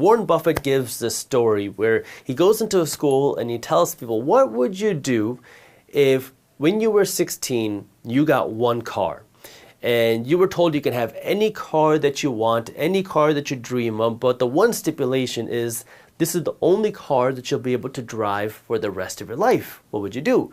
Warren Buffett gives this story where he goes into a school and he tells people, what would you do if when you were 16, you got one car? And you were told you can have any car that you want, any car that you dream of, but the one stipulation is this is the only car that you'll be able to drive for the rest of your life. What would you do?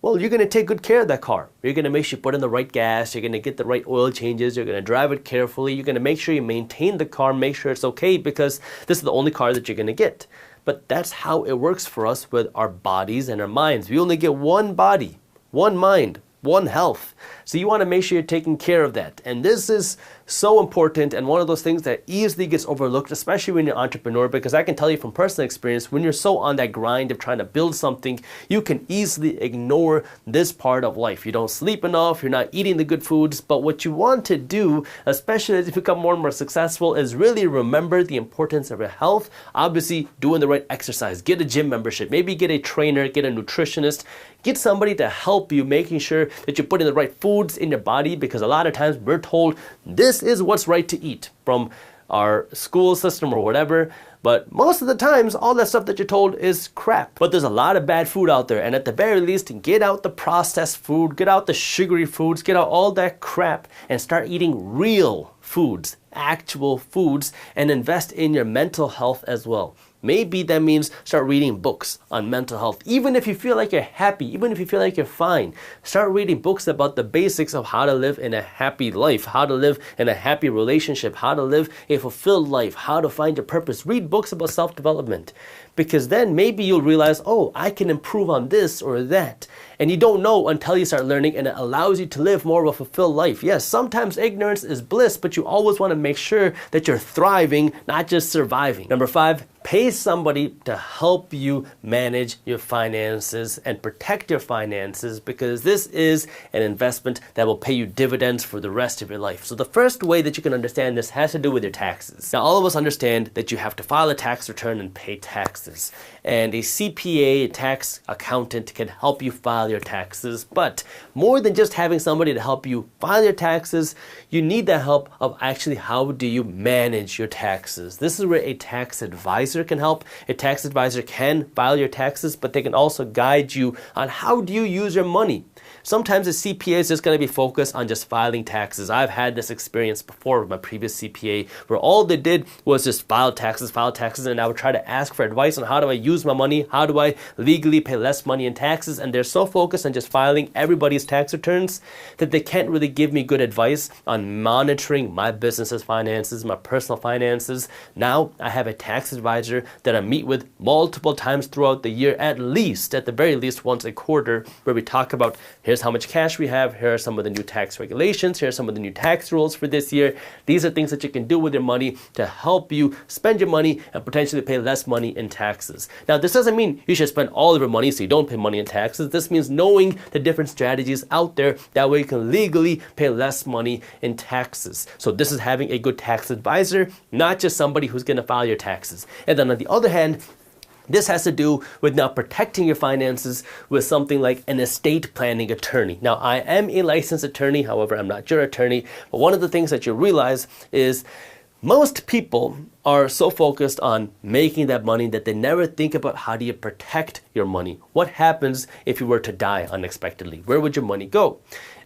Well, you're going to take good care of that car. You're going to make sure you put in the right gas. You're going to get the right oil changes. You're going to drive it carefully. You're going to make sure you maintain the car, make sure it's okay, because this is the only car that you're going to get. But that's how it works for us with our bodies and our minds. We only get one body, one mind, one health. So you want to make sure you're taking care of that. And this is so important and one of those things that easily gets overlooked, especially when you're an entrepreneur, because I can tell you from personal experience, when you're so on that grind of trying to build something, you can easily ignore this part of life. You don't sleep enough, you're not eating the good foods, but what you want to do, especially as you become more and more successful, is really remember the importance of your health. Obviously, doing the right exercise, get a gym membership, maybe get a trainer, get a nutritionist, get somebody to help you, making sure that you're putting the right foods in your body, because a lot of times we're told this is what's right to eat from our school system or whatever. But most of the times, all that stuff that you're told is crap. But there's a lot of bad food out there. And at the very least, get out the processed food, get out the sugary foods, get out all that crap and start eating real foods, actual foods, and invest in your mental health as well. Maybe that means start reading books on mental health. Even if you feel like you're happy, even if you feel like you're fine, start reading books about the basics of how to live in a happy life, how to live in a happy relationship, how to live a fulfilled life, how to find your purpose. Read books about self-development, because then maybe you'll realize, oh, I can improve on this or that. And you don't know until you start learning, and it allows you to live more of a fulfilled life. Yes, sometimes ignorance is bliss, but you always want to make sure that you're thriving, not just surviving. Number 5, pay somebody to help you manage your finances and protect your finances, because this is an investment that will pay you dividends for the rest of your life. So the first way that you can understand this has to do with your taxes. Now, all of us understand that you have to file a tax return and pay taxes. And a CPA, a tax accountant, can help you file your taxes. But more than just having somebody to help you file your taxes, you need the help of actually how do you manage your taxes. This is where a tax advisor can help. A tax advisor can file your taxes, but they can also guide you on how do you use your money. Sometimes a CPA is just going to be focused on just filing taxes. I've had this experience before with my previous CPA, where all they did was just file taxes, and I would try to ask for advice on how do I use my money, how do I legally pay less money in taxes, and they're so focused on just filing everybody's tax returns that they can't really give me good advice on monitoring my business's finances, my personal finances. Now I have a tax advisor that I meet with multiple times throughout the year, at the very least once a quarter, where we talk about here's how much cash we have, here are some of the new tax regulations, here are some of the new tax rules for this year. These are things that you can do with your money to help you spend your money and potentially pay less money in taxes. Now, this doesn't mean you should spend all of your money so you don't pay money in taxes. This means knowing the different strategies out there, that way you can legally pay less money in taxes. So this is having a good tax advisor, not just somebody who's going to file your taxes. And then on the other hand, this has to do with now protecting your finances with something like an estate planning attorney. Now, I am a licensed attorney, however, I'm not your attorney. But one of the things that you realize is most people are so focused on making that money that they never think about how do you protect your money. What happens if you were to die unexpectedly? Where would your money go?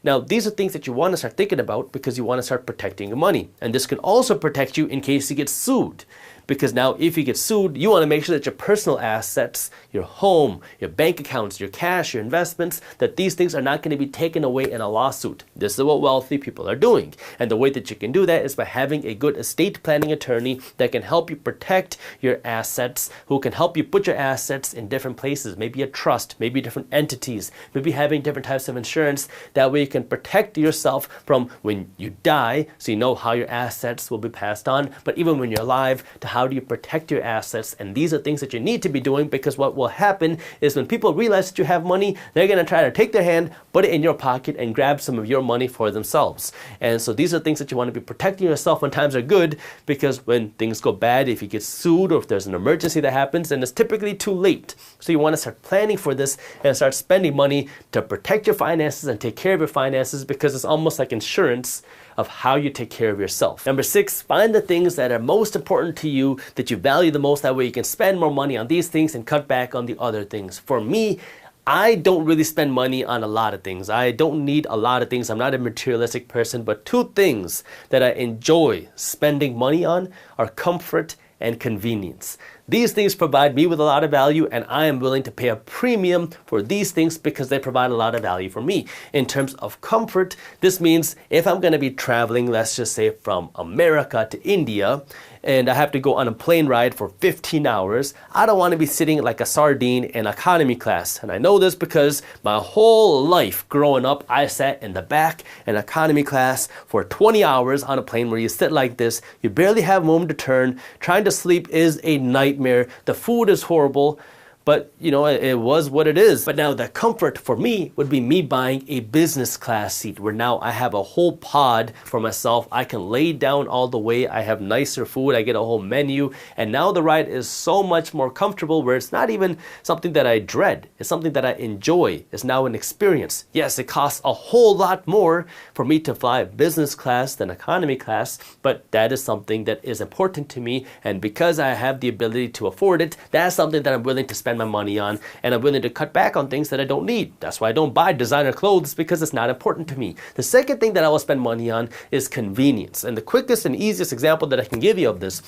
Now, these are things that you want to start thinking about because you want to start protecting your money. And this can also protect you in case you get sued. Because now if you get sued, you want to make sure that your personal assets, your home, your bank accounts, your cash, your investments, that these things are not going to be taken away in a lawsuit. This is what wealthy people are doing. And the way that you can do that is by having a good estate planning attorney that can help you protect your assets, who can help you put your assets in different places, maybe a trust, maybe different entities, maybe having different types of insurance. That way you can protect yourself from when you die, so you know how your assets will be passed on, but even when you're alive, to how do you protect your assets. And these are things that you need to be doing, because what will happen is when people realize that you have money, they're going to try to take their hand, put it in your pocket, and grab some of your money for themselves. And so these are things that you want to be protecting yourself when times are good, because when things go bad, if you get sued or if there's an emergency that happens, then it's typically too late. So you want to start planning for this and start spending money to protect your finances and take care of your finances, because it's almost like insurance of how you take care of yourself. Number 6, find the things that are most important to you, that you value the most. That way you can spend more money on these things and cut back on the other things. For me, I don't really spend money on a lot of things. I don't need a lot of things. I'm not a materialistic person, but 2 things that I enjoy spending money on are comfort and convenience. These things provide me with a lot of value, and I am willing to pay a premium for these things because they provide a lot of value for me. In terms of comfort, this means if I'm going to be traveling, let's just say from America to India, and I have to go on a plane ride for 15 hours, I don't want to be sitting like a sardine in economy class. And I know this because my whole life growing up, I sat in the back in economy class for 20 hours on a plane where you sit like this. You barely have room to turn. Trying to sleep is a nightmare. The food is horrible. But, you know, it was what it is. But now the comfort for me would be me buying a business class seat where now I have a whole pod for myself. I can lay down all the way. I have nicer food. I get a whole menu. And now the ride is so much more comfortable where it's not even something that I dread. It's something that I enjoy. It's now an experience. Yes, it costs a whole lot more for me to fly business class than economy class, but that is something that is important to me. And because I have the ability to afford it, that's something that I'm willing to spend my money on, and I'm willing to cut back on things that I don't need. That's why I don't buy designer clothes, because it's not important to me. The second thing that I will spend money on is convenience. And the quickest and easiest example that I can give you of this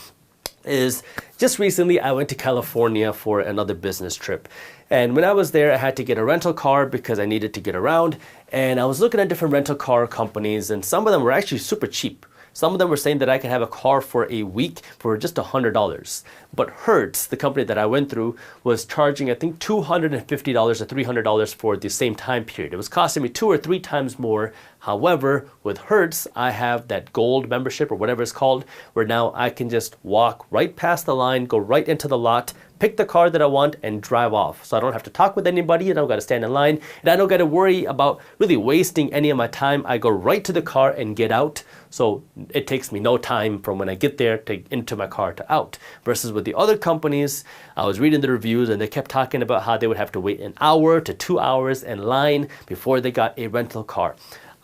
is just recently I went to California for another business trip. And when I was there, I had to get a rental car because I needed to get around. And I was looking at different rental car companies, and some of them were actually super cheap. Some of them were saying that I could have a car for a week for just $100. But Hertz, the company that I went through, was charging, I think, $250 or $300 for the same time period. It was costing me 2 or 3 times more. However, with Hertz, I have that gold membership or whatever it's called, where now I can just walk right past the line, go right into the lot, pick the car that I want, and drive off. So I don't have to talk with anybody, I don't got to stand in line, and I don't got to worry about really wasting any of my time. I go right to the car and get out. So it takes me no time from when I get there to into my car to out. Versus with the other companies, I was reading the reviews and they kept talking about how they would have to wait an hour to 2 hours in line before they got a rental car.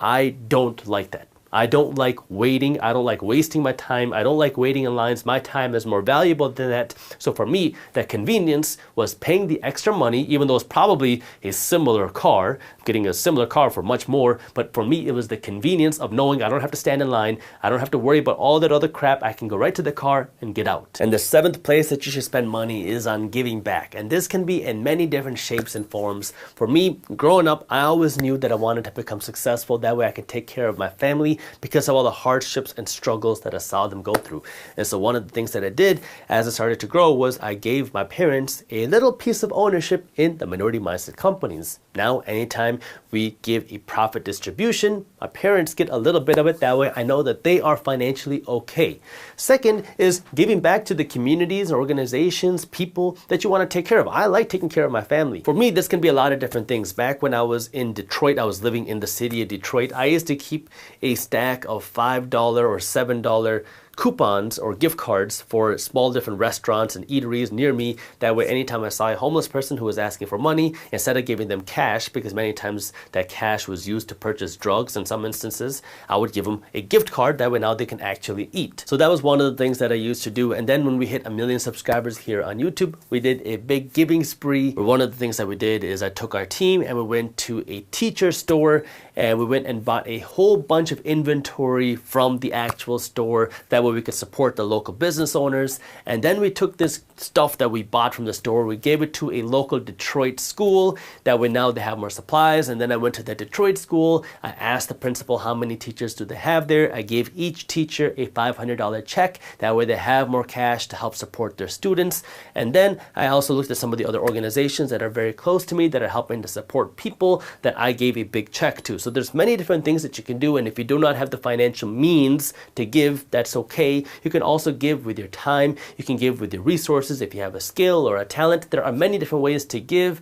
I don't like that. I don't like waiting. I don't like wasting my time. I don't like waiting in lines. My time is more valuable than that. So for me, that convenience was paying the extra money, even though it's probably a similar car, getting a similar car for much more. But for me, it was the convenience of knowing I don't have to stand in line. I don't have to worry about all that other crap. I can go right to the car and get out. And the 7th place that you should spend money is on giving back. And this can be in many different shapes and forms. For me, growing up, I always knew that I wanted to become successful. That way I could take care of my family, because of all the hardships and struggles that I saw them go through. And so one of the things that I did as I started to grow was I gave my parents a little piece of ownership in the minority mindset companies. Now, anytime we give a profit distribution, my parents get a little bit of it. That way I know that they are financially okay. Second is giving back to the communities, organizations, people that you want to take care of. I like taking care of my family. For me, this can be a lot of different things. Back when I was in Detroit, I was living in the city of Detroit, I used to keep a stack of $5 or $7 coupons or gift cards for small different restaurants and eateries near me. That way, anytime I saw a homeless person who was asking for money, instead of giving them cash, because many times that cash was used to purchase drugs in some instances, I would give them a gift card. That way now they can actually eat. So that was one of the things that I used to do. And then when we hit 1 million subscribers here on YouTube, we did a big giving spree. One of the things that we did is I took our team and we went to a teacher store and we went and bought a whole bunch of inventory from the actual store. That way we could support the local business owners. And then we took this stuff that we bought from the store, we gave it to a local Detroit school. That way now they have more supplies. And then I went to the Detroit school. I asked the principal how many teachers do they have there. I gave each teacher a $500 check. That way they have more cash to help support their students. And then I also looked at some of the other organizations that are very close to me that are helping to support people that I gave a big check to. So there's many different things that you can do. And if you do not have the financial means to give, that's okay. You can also give with your time. You can give with your resources if you have a skill or a talent. There are many different ways to give.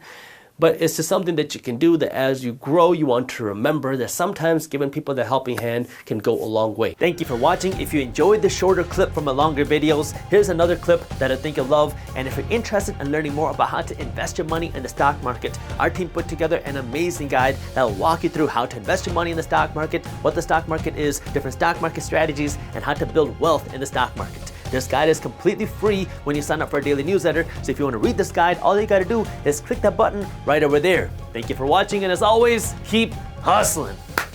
But it's just something that you can do that as you grow, you want to remember that sometimes giving people the helping hand can go a long way. Thank you for watching. If you enjoyed the shorter clip from my longer videos, here's another clip that I think you'll love. And if you're interested in learning more about how to invest your money in the stock market, our team put together an amazing guide that will walk you through how to invest your money in the stock market, what the stock market is, different stock market strategies, and how to build wealth in the stock market. This guide is completely free when you sign up for our daily newsletter. So if you want to read this guide, all you got to do is click that button right over there. Thank you for watching, and as always, keep hustling.